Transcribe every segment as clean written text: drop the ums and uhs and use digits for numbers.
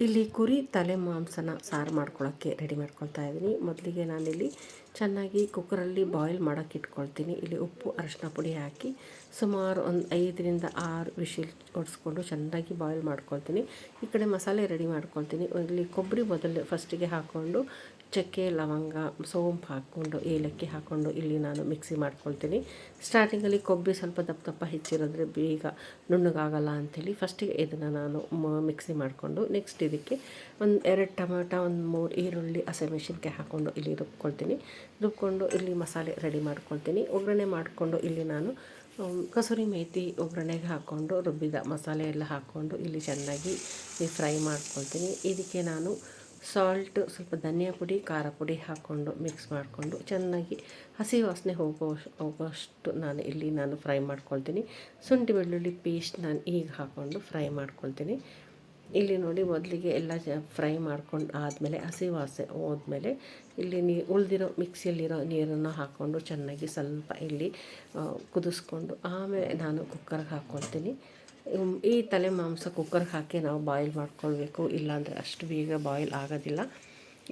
ಇಲ್ಲಿ ಕುರಿ ತಲೆ ಮಾಂಸನ ಸಾರು ಮಾಡ್ಕೊಳ್ಳೋಕ್ಕೆ ರೆಡಿ ಮಾಡ್ಕೊಳ್ತಾ ಇದ್ದೀನಿ. ಮೊದಲಿಗೆ ನಾನಿಲ್ಲಿ ಚೆನ್ನಾಗಿ ಕುಕ್ಕರಲ್ಲಿ ಬಾಯ್ಲ್ ಮಾಡೋಕ್ಕೆ ಇಟ್ಕೊಳ್ತೀನಿ. ಇಲ್ಲಿ ಉಪ್ಪು ಅರಿಶಿನ ಪುಡಿ ಹಾಕಿ ಸುಮಾರು ಒಂದು 5ರಿಂದ 6 ವಿಶಿಲ್ ಹೊಡೆಸ್ಕೊಂಡು ಚೆನ್ನಾಗಿ ಬಾಯ್ಲ್ ಮಾಡ್ಕೊಳ್ತೀನಿ. ಈ ಕಡೆ ಮಸಾಲೆ ರೆಡಿ ಮಾಡ್ಕೊಳ್ತೀನಿ. ಇಲ್ಲಿ ಕೊಬ್ಬರಿ ಮೊದಲು ಫಸ್ಟಿಗೆ ಹಾಕ್ಕೊಂಡು ಚಕ್ಕೆ ಲವಂಗ ಸೋಂಪು ಹಾಕ್ಕೊಂಡು ಏಲಕ್ಕಿ ಹಾಕ್ಕೊಂಡು ಇಲ್ಲಿ ನಾನು ಮಿಕ್ಸಿ ಮಾಡ್ಕೊಳ್ತೀನಿ. ಸ್ಟಾರ್ಟಿಂಗಲ್ಲಿ ಕೊಬ್ಬರಿ ಸ್ವಲ್ಪ ದಪ್ಪ ದಪ್ಪ ಹೆಚ್ಚಿರೋದ್ರೆ ಬೇಗ ನುಣ್ಣಗಾಗಲ್ಲ ಅಂಥೇಳಿ ಫಸ್ಟಿಗೆ ಇದನ್ನು ನಾನು ಮಿಕ್ಸಿ ಮಾಡಿಕೊಂಡು ನೆಕ್ಸ್ಟ್ ಇದಕ್ಕೆ ಒಂದು 2 ಟೊಮೆಟೊ, ಒಂದು 3 ಈರುಳ್ಳಿ, ಹಸಿಮೆಣಸಿನ್ಕಾಯಿ ಹಾಕ್ಕೊಂಡು ಇಲ್ಲಿ ರುಬ್ಕೊಂಡು ಇಲ್ಲಿ ಮಸಾಲೆ ರೆಡಿ ಮಾಡ್ಕೊಳ್ತೀನಿ. ಒಗ್ಗರಣೆ ಮಾಡಿಕೊಂಡು ಇಲ್ಲಿ ನಾನು ಕಸೂರಿ ಮೇಥಿ ಒಗ್ಗರಣೆಗೆ ಹಾಕ್ಕೊಂಡು ರುಬ್ಬಿದ ಮಸಾಲೆ ಎಲ್ಲ ಹಾಕ್ಕೊಂಡು ಇಲ್ಲಿ ಚೆನ್ನಾಗಿ ಫ್ರೈ ಮಾಡ್ಕೊಳ್ತೀನಿ. ಇದಕ್ಕೆ ನಾನು ಸಾಲ್ಟು, ಸ್ವಲ್ಪ ಧನಿಯಾ ಪುಡಿ, ಖಾರ ಪುಡಿ ಹಾಕ್ಕೊಂಡು ಮಿಕ್ಸ್ ಮಾಡಿಕೊಂಡು ಚೆನ್ನಾಗಿ ಹಸಿ ವಾಸನೆ ಹೋಗೋಷ್ಟು ನಾನು ಫ್ರೈ ಮಾಡ್ಕೊಳ್ತೀನಿ. ಶುಂಠಿ ಬೆಳ್ಳುಳ್ಳಿ ಪೇಸ್ಟ್ ನಾನು ಈಗ ಹಾಕ್ಕೊಂಡು ಫ್ರೈ ಮಾಡ್ಕೊಳ್ತೀನಿ. ಇಲ್ಲಿ ನೋಡಿ ಮೊದಲಿಗೆ ಎಲ್ಲ ಫ್ರೈ ಮಾಡ್ಕೊಂಡು ಆದಮೇಲೆ ಹಸಿ ವಾಸನೆ ಹೋದ್ಮೇಲೆ ಇಲ್ಲಿ ಉಳಿದಿರೋ ಮಿಕ್ಸಿಯಲ್ಲಿರೋ ನೀರನ್ನು ಹಾಕ್ಕೊಂಡು ಚೆನ್ನಾಗಿ ಸ್ವಲ್ಪ ಇಲ್ಲಿ ಕುದಿಸ್ಕೊಂಡು ಆಮೇಲೆ ನಾನು ಕುಕ್ಕರ್ಗೆ ಹಾಕ್ಕೊಳ್ತೀನಿ. ಈ ತಲೆ ಮಾಂಸ ಕುಕ್ಕರ್ಗೆ ಹಾಕಿ ನಾವು ಬಾಯ್ಲ್ ಮಾಡ್ಕೊಳ್ಬೇಕು, ಇಲ್ಲಾಂದರೆ ಅಷ್ಟು ಬೇಗ ಬಾಯ್ಲ್ ಆಗೋದಿಲ್ಲ.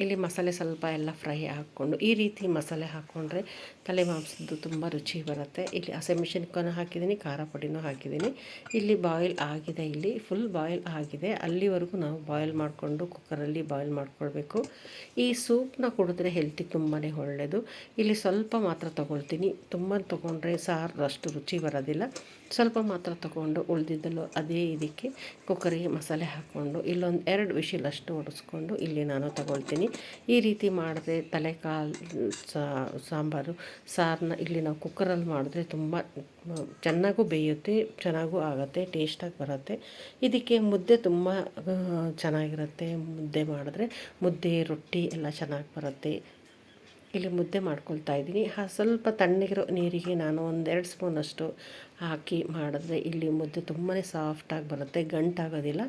ಇಲ್ಲಿ ಮಸಾಲೆ ಸ್ವಲ್ಪ ಎಲ್ಲ ಫ್ರೈ ಹಾಕ್ಕೊಂಡು ಈ ರೀತಿ ಮಸಾಲೆ ಹಾಕ್ಕೊಂಡ್ರೆ ತಲೆ ಮಾಂಸದ್ದು ತುಂಬ ರುಚಿ ಬರುತ್ತೆ. ಇಲ್ಲಿ ಹಸಿಮೆಣಸಿನ್ಕಾಯನ್ನು ಹಾಕಿದ್ದೀನಿ, ಖಾರ ಪುಡಿನೂ ಹಾಕಿದ್ದೀನಿ. ಇಲ್ಲಿ ಬಾಯ್ಲ್ ಆಗಿದೆ, ಇಲ್ಲಿ ಫುಲ್ ಬಾಯ್ಲ್ ಆಗಿದೆ. ಅಲ್ಲಿವರೆಗೂ ನಾವು ಬಾಯ್ಲ್ ಮಾಡಿಕೊಂಡು ಕುಕ್ಕರಲ್ಲಿ ಬಾಯ್ಲ್ ಮಾಡ್ಕೊಳ್ಬೇಕು. ಈ ಸೂಪ್ನ ಕುಡಿದ್ರೆ ಹೆಲ್ತಿಗೆ ತುಂಬಾ ಒಳ್ಳೆಯದು. ಇಲ್ಲಿ ಸ್ವಲ್ಪ ಮಾತ್ರ ತೊಗೊಳ್ತೀನಿ, ತುಂಬ ತೊಗೊಂಡ್ರೆ ಸಾರು ಅಷ್ಟು ರುಚಿ ಬರೋದಿಲ್ಲ. ಸ್ವಲ್ಪ ಮಾತ್ರ ತೊಗೊಂಡು ಉಳಿದಿದ್ದಲು ಅದೇ ಇದಕ್ಕೆ ಕುಕ್ಕರಿಗೆ ಮಸಾಲೆ ಹಾಕ್ಕೊಂಡು ಇಲ್ಲೊಂದು 2 ವಿಶಿಲ್ ಅಷ್ಟು ಹೊಡೆಸ್ಕೊಂಡು ಇಲ್ಲಿ ನಾನು ತಗೊಳ್ತೀನಿ. ಈ ರೀತಿ ಮಾಡಿದ್ರೆ ತಲೆಕಾಲು ಸಾರನ್ನ ಇಲ್ಲಿ ನಾವು ಕುಕ್ಕರಲ್ಲಿ ಮಾಡಿದ್ರೆ ತುಂಬ ಚೆನ್ನಾಗೂ ಬೇಯುತ್ತೆ, ಚೆನ್ನಾಗೂ ಆಗುತ್ತೆ, ಟೇಸ್ಟಾಗಿ ಬರುತ್ತೆ. ಇದಕ್ಕೆ ಮುದ್ದೆ ತುಂಬ ಚೆನ್ನಾಗಿರುತ್ತೆ. ಮುದ್ದೆ ಮಾಡಿದ್ರೆ ಮುದ್ದೆ ರೊಟ್ಟಿ ಎಲ್ಲ ಚೆನ್ನಾಗಿ ಬರುತ್ತೆ. ಇಲ್ಲಿ ಮುದ್ದೆ ಮಾಡ್ಕೊಳ್ತಾ ಇದ್ದೀನಿ. ಸ್ವಲ್ಪ ತಣ್ಣಗಿರೋ ನೀರಿಗೆ ನಾನು ಒಂದು 2 ಸ್ಪೂನಷ್ಟು ಹಾಕಿ ಮಾಡಿದ್ರೆ ಇಲ್ಲಿ ಮುದ್ದೆ ತುಂಬಾ ಸಾಫ್ಟಾಗಿ ಬರುತ್ತೆ, ಗಂಟಾಗೋದಿಲ್ಲ.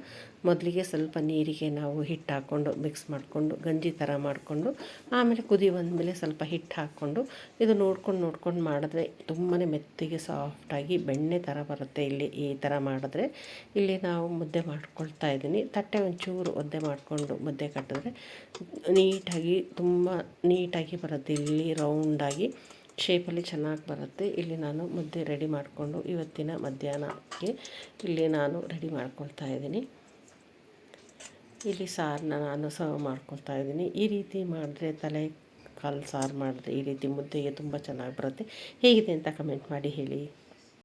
ಮೊದಲಿಗೆ ಸ್ವಲ್ಪ ನೀರಿಗೆ ನಾವು ಹಿಟ್ಟು ಹಾಕ್ಕೊಂಡು ಮಿಕ್ಸ್ ಮಾಡಿಕೊಂಡು ಗಂಜಿ ಥರ ಮಾಡಿಕೊಂಡು ಆಮೇಲೆ ಕುದಿ ಬಂದಮೇಲೆ ಸ್ವಲ್ಪ ಹಿಟ್ಟು ಹಾಕ್ಕೊಂಡು ಇದು ನೋಡ್ಕೊಂಡು ಮಾಡಿದ್ರೆ ತುಂಬಾ ಮೆತ್ತಗೆ ಸಾಫ್ಟಾಗಿ ಬೆಣ್ಣೆ ಥರ ಬರುತ್ತೆ. ಇಲ್ಲಿ ಈ ಥರ ಮಾಡಿದ್ರೆ ಇಲ್ಲಿ ನಾವು ಮುದ್ದೆ ಮಾಡ್ಕೊಳ್ತಾ ಇದ್ದೀನಿ. ತಟ್ಟೆ ಒಂಚೂರು ಒದ್ದೆ ಮಾಡಿಕೊಂಡು ಮುದ್ದೆ ಕಟ್ಟಿದ್ರೆ ತುಂಬ ನೀಟಾಗಿ ಬರುತ್ತೆ. ಇಲ್ಲಿ ರೌಂಡಾಗಿ ಶೇಪಲ್ಲಿ ಚೆನ್ನಾಗಿ ಬರುತ್ತೆ. ಇಲ್ಲಿ ನಾನು ಮುದ್ದೆ ರೆಡಿ ಮಾಡಿಕೊಂಡು ಇವತ್ತಿನ ಮಧ್ಯಾಹ್ನಕ್ಕೆ ಇಲ್ಲಿ ನಾನು ರೆಡಿ ಮಾಡ್ಕೊಳ್ತಾ ಇದ್ದೀನಿ. ಇಲ್ಲಿ ಸಾರನ್ನ ನಾನು ಸರ್ವ್ ಮಾಡ್ಕೊಳ್ತಾ ಇದ್ದೀನಿ. ಈ ರೀತಿ ಮಾಡಿದ್ರೆ ತಲೆ ಕಾಲು ಸಾರು ಮಾಡಿದ್ರೆ ಈ ರೀತಿ ಮುದ್ದೆಗೆ ತುಂಬ ಚೆನ್ನಾಗಿ ಬರುತ್ತೆ. ಹೇಗಿದೆ ಅಂತ ಕಮೆಂಟ್ ಮಾಡಿ ಹೇಳಿ.